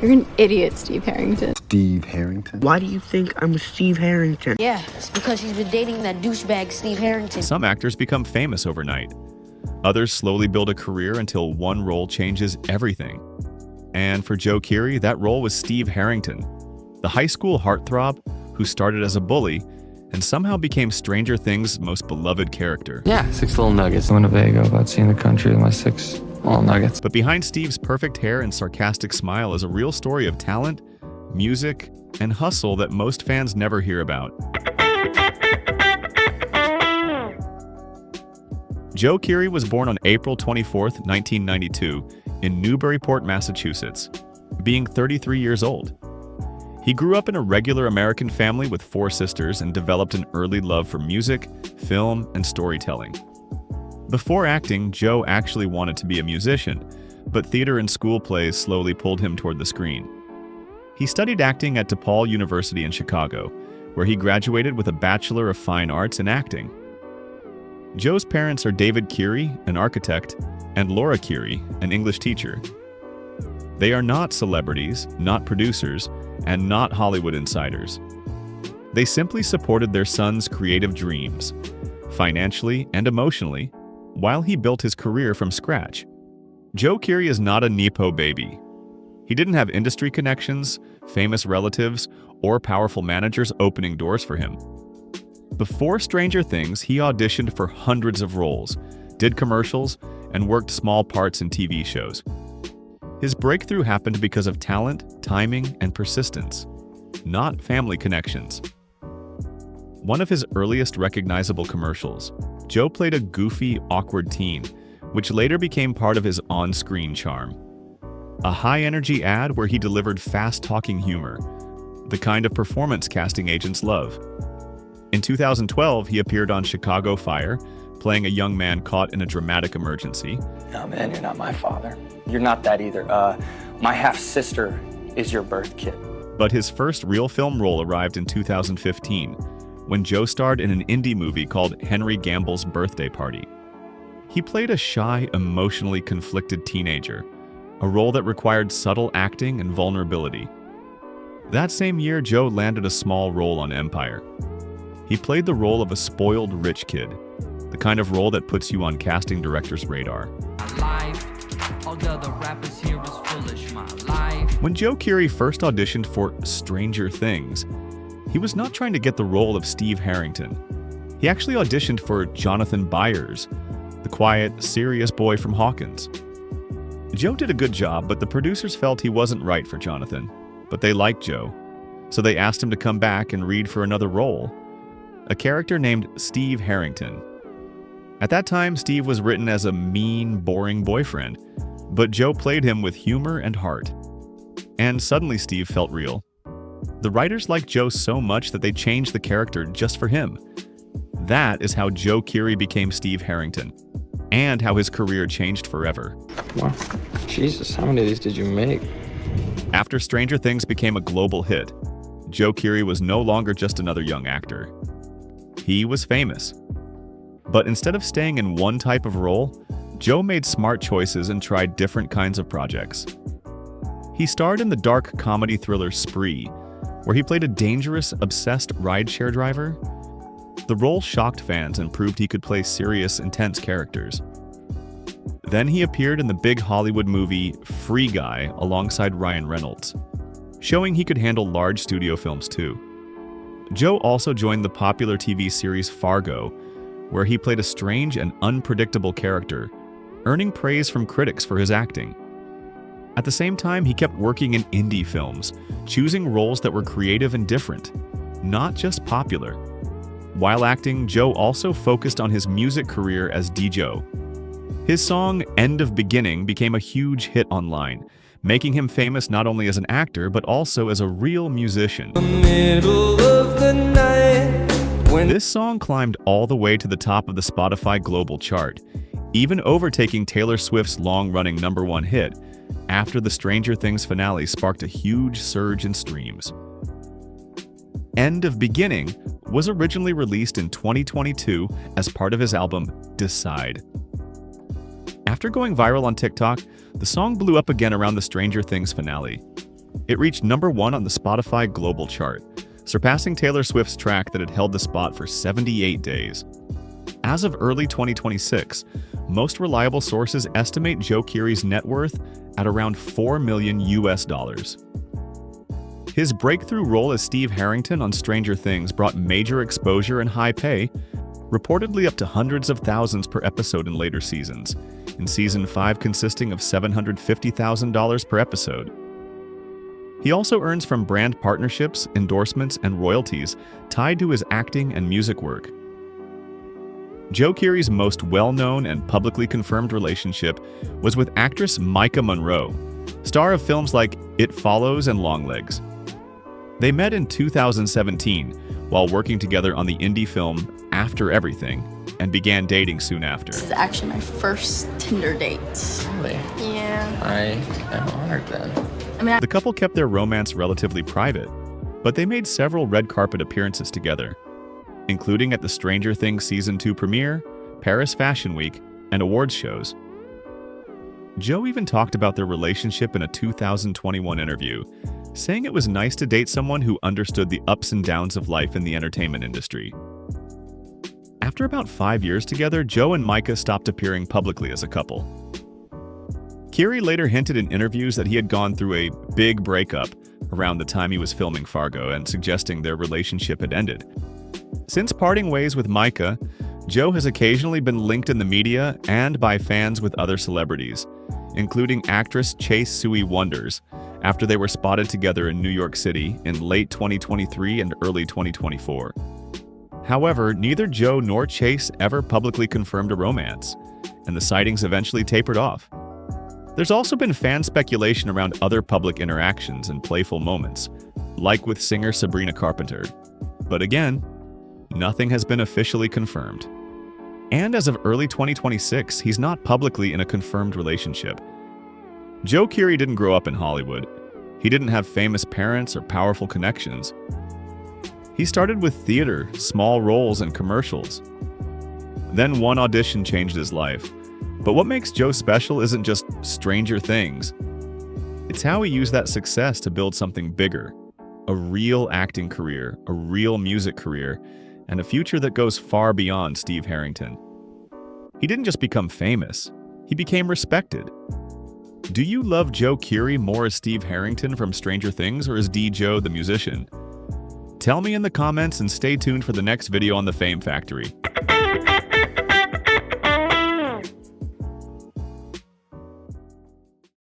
You're an idiot, Steve Harrington. Steve Harrington? Why do you think I'm with Steve Harrington? Yeah, it's because she's been dating that douchebag Steve Harrington. Some actors become famous overnight. Others slowly build a career until one role changes everything. And for Joe Keery, that role was Steve Harrington, the high school heartthrob who started as a bully and somehow became Stranger Things' most beloved character. Yeah, 6 little nuggets. Winnebago, about seeing the country with my 6 little nuggets. But behind Steve's perfect hair and sarcastic smile is a real story of talent, music, and hustle that most fans never hear about. Joe Keery was born on April 24, 1992, in Newburyport, Massachusetts, being 33 years old. He grew up in a regular American family with 4 sisters and developed an early love for music, film, and storytelling. Before acting, Joe actually wanted to be a musician, but theater and school plays slowly pulled him toward the screen. He studied acting at DePaul University in Chicago, where he graduated with a Bachelor of Fine Arts in Acting. Joe's parents are David Keery, an architect, and Laura Keery, an English teacher. They are not celebrities, not producers, and not Hollywood insiders. They simply supported their son's creative dreams, financially and emotionally, while he built his career from scratch. Joe Keery is not a nepo baby. He didn't have industry connections, famous relatives, or powerful managers opening doors for him. Before Stranger Things, he auditioned for hundreds of roles, did commercials, and worked small parts in TV shows. His breakthrough happened because of talent, timing, and persistence, not family connections. One of his earliest recognizable commercials, Joe played a goofy, awkward teen, which later became part of his on-screen charm. A high-energy ad where he delivered fast-talking humor, the kind of performance casting agents love. In 2012, he appeared on Chicago Fire, playing a young man caught in a dramatic emergency. No, man, you're not my father. You're not that either. My half-sister is your birth kit. But his first real film role arrived in 2015, when Joe starred in an indie movie called Henry Gamble's Birthday Party. He played a shy, emotionally conflicted teenager, a role that required subtle acting and vulnerability. That same year, Joe landed a small role on Empire. He played the role of a spoiled rich kid, the kind of role that puts you on casting directors' radar. When Joe Keery first auditioned for Stranger Things, he was not trying to get the role of Steve Harrington. He actually auditioned for Jonathan Byers, the quiet, serious boy from Hawkins. Joe did a good job, but the producers felt he wasn't right for Jonathan. But they liked Joe, so they asked him to come back and read for another role, a character named Steve Harrington. At that time, Steve was written as a mean, boring boyfriend, but Joe played him with humor and heart. And suddenly Steve felt real. The writers liked Joe so much that they changed the character just for him. That is how Joe Keery became Steve Harrington, and how his career changed forever. Wow. Jesus, how many of these did you make? After Stranger Things became a global hit, Joe Keery was no longer just another young actor. He was famous. But instead of staying in one type of role, Joe made smart choices and tried different kinds of projects. He starred in the dark comedy thriller Spree, where he played a dangerous, obsessed rideshare driver. The role shocked fans and proved he could play serious, intense characters. Then he appeared in the big Hollywood movie Free Guy alongside Ryan Reynolds, showing he could handle large studio films too. Joe also joined the popular TV series Fargo, where he played a strange and unpredictable character, earning praise from critics for his acting. At the same time, he kept working in indie films, choosing roles that were creative and different, not just popular. While acting, Joe also focused on his music career as DJO. His song, End of Beginning, became a huge hit online, making him famous not only as an actor, but also as a real musician. This song climbed all the way to the top of the Spotify Global Chart, even overtaking Taylor Swift's long-running #1 hit, after the Stranger Things finale sparked a huge surge in streams. End of Beginning was originally released in 2022 as part of his album Decide. After going viral on TikTok, the song blew up again around the Stranger Things finale. It reached #1 on the Spotify Global Chart, surpassing Taylor Swift's track that had held the spot for 78 days. As of early 2026, most reliable sources estimate Joe Keery's net worth at around $4 million. His breakthrough role as Steve Harrington on Stranger Things brought major exposure and high pay, reportedly up to hundreds of thousands per episode in later seasons, in Season 5 consisting of $750,000 per episode. He also earns from brand partnerships, endorsements, and royalties tied to his acting and music work. Joe Keery's most well-known and publicly confirmed relationship was with actress Micah Monroe, star of films like It Follows and Longlegs. They met in 2017 while working together on the indie film After Everything and began dating soon after. This is actually my first Tinder date. Really? Yeah. I am honored then. The couple kept their romance relatively private, but they made several red carpet appearances together, including at the Stranger Things Season 2 premiere, Paris Fashion Week, and awards shows. Joe even talked about their relationship in a 2021 interview, saying it was nice to date someone who understood the ups and downs of life in the entertainment industry. After about 5 years together, Joe and Micah stopped appearing publicly as a couple. Keery later hinted in interviews that he had gone through a big breakup around the time he was filming Fargo and suggesting their relationship had ended. Since parting ways with Micah, Joe has occasionally been linked in the media and by fans with other celebrities, including actress Chase Sui Wonders, after they were spotted together in New York City in late 2023 and early 2024. However, neither Joe nor Chase ever publicly confirmed a romance, and the sightings eventually tapered off. There's also been fan speculation around other public interactions and playful moments, like with singer Sabrina Carpenter. But again, nothing has been officially confirmed. And as of early 2026, he's not publicly in a confirmed relationship. Joe Keery didn't grow up in Hollywood. He didn't have famous parents or powerful connections. He started with theater, small roles, and commercials. Then one audition changed his life. But what makes Joe special isn't just Stranger Things. It's how he used that success to build something bigger. A real acting career, a real music career, and a future that goes far beyond Steve Harrington. He didn't just become famous, he became respected. Do you love Joe Keery more as Steve Harrington from Stranger Things or as DJO the musician? Tell me in the comments and stay tuned for the next video on the Fame Factory.